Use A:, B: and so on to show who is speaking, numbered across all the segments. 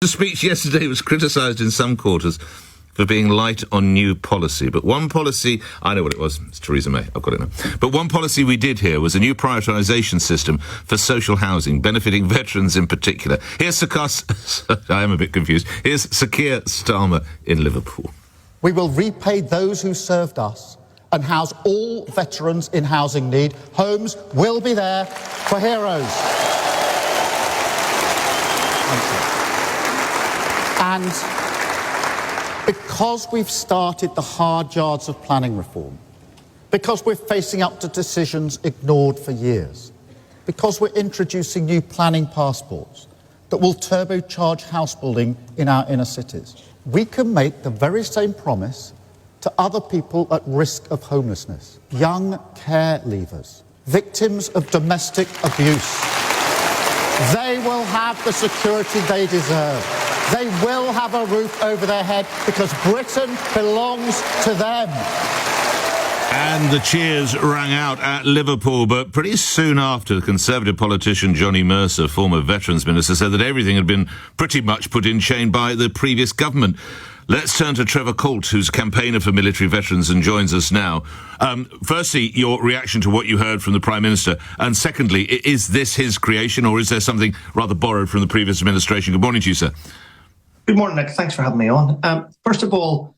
A: Minister's speech yesterday was criticised in some quarters for being light on new policy. But one policy, I know what it was, it's Theresa May, I've got it now. But one policy we did hear was a new prioritisation system for social housing, benefiting veterans in particular. Here's I am a bit confused. Here's Sakir Starmer in Liverpool.
B: We will repay those who served us and house all veterans in housing need. Homes will be there for heroes. And because we've started the hard yards of planning reform, because we're facing up to decisions ignored for years, because we're introducing new planning passports that will turbocharge house building in our inner cities, we can make the very same promise to other people at risk of homelessness, young care leavers, victims of domestic abuse. They will have the security they deserve. They will have a roof over their head because Britain belongs to them.
A: And the cheers rang out at Liverpool, but pretty soon after, the Conservative politician Johnny Mercer, former Veterans Minister, said that everything had been pretty much put in chain by the previous government. Let's turn to Trevor Coult, who's campaigner for military veterans and joins us now. Firstly, your reaction to what you heard from the Prime Minister, and secondly, is this his creation or is there something rather borrowed from the previous administration? Good morning to you, sir.
C: Good morning, Nick. Thanks for having me on. First of all,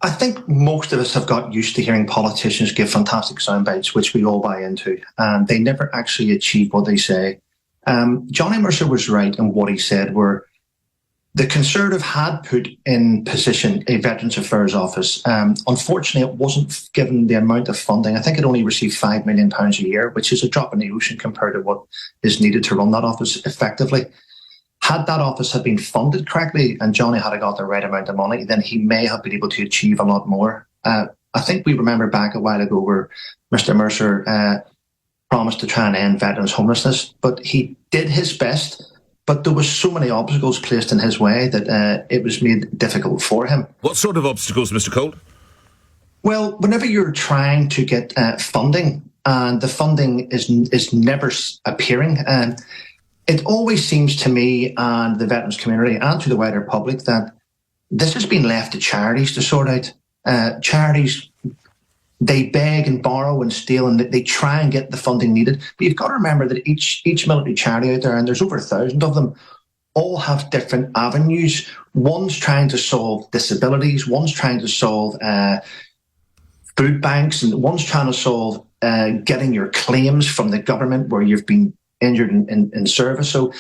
C: I think most of us have got used to hearing politicians give fantastic sound bites, which we all buy into, and they never actually achieve what they say. Johnny Mercer was right in what he said, where the Conservative had put in position a Veterans Affairs Office. Unfortunately, it wasn't given the amount of funding. I think it only received £5 million a year, which is a drop in the ocean compared to what is needed to run that office effectively. Had that office had been funded correctly and Johnny had got the right amount of money, then he may have been able to achieve a lot more. I think we remember back a while ago where Mr. Mercer promised to try and end veterans' homelessness, but he did his best. But there were so many obstacles placed in his way that it was made difficult for him. What
A: sort of obstacles, Mr. Coult?
C: Well, whenever you're trying to get funding and the funding is never appearing, it always seems to me and the veterans community and to the wider public that this has been left to charities to sort out. Charities, they beg and borrow and steal and they try and get the funding needed. But you've got to remember that each military charity out there, and there's over 1,000 of them, all have different avenues. One's trying to solve disabilities, one's trying to solve food banks, and one's trying to solve getting your claims from the government where you've been injured in service. So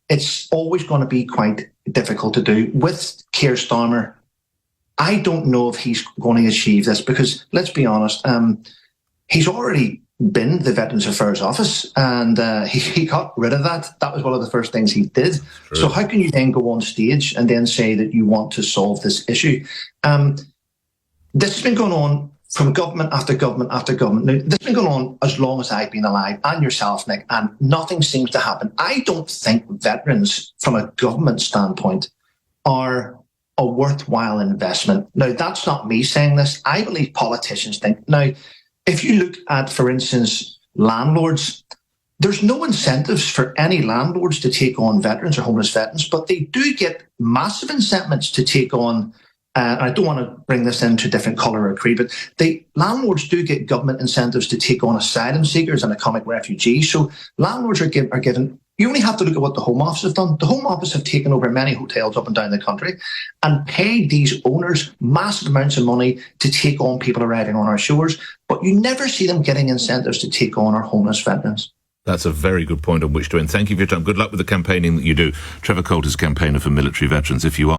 C: it's always going to be quite difficult to do. With Keir Starmer, I don't know if he's going to achieve this because, let's be honest, he's already been the Veterans Affairs Office and he got rid of that. That was one of the first things he did. True. So how can you then go on stage and then say that you want to solve this issue? This has been going on from government after government after government. Now, this has been going on as long as I've been alive, and yourself, Nick, and nothing seems to happen. I don't think veterans, from a government standpoint, are a worthwhile investment. Now, that's not me saying this. I believe politicians think. Now, if you look at, for instance, landlords, there's no incentives for any landlords to take on veterans or homeless veterans, but they do get massive incentives to take on, and I don't want to bring this into different colour or creed, but landlords do get government incentives to take on asylum seekers and economic refugees. So landlords are given. You only have to look at what the Home Office have done. The Home Office have taken over many hotels up and down the country and paid these owners massive amounts of money to take on people arriving on our shores, but you never see them getting incentives to take on our homeless veterans.
A: That's a very good point on which to end. Thank you for your time. Good luck with the campaigning that you do. Trevor Coult is campaigner for military veterans. If you are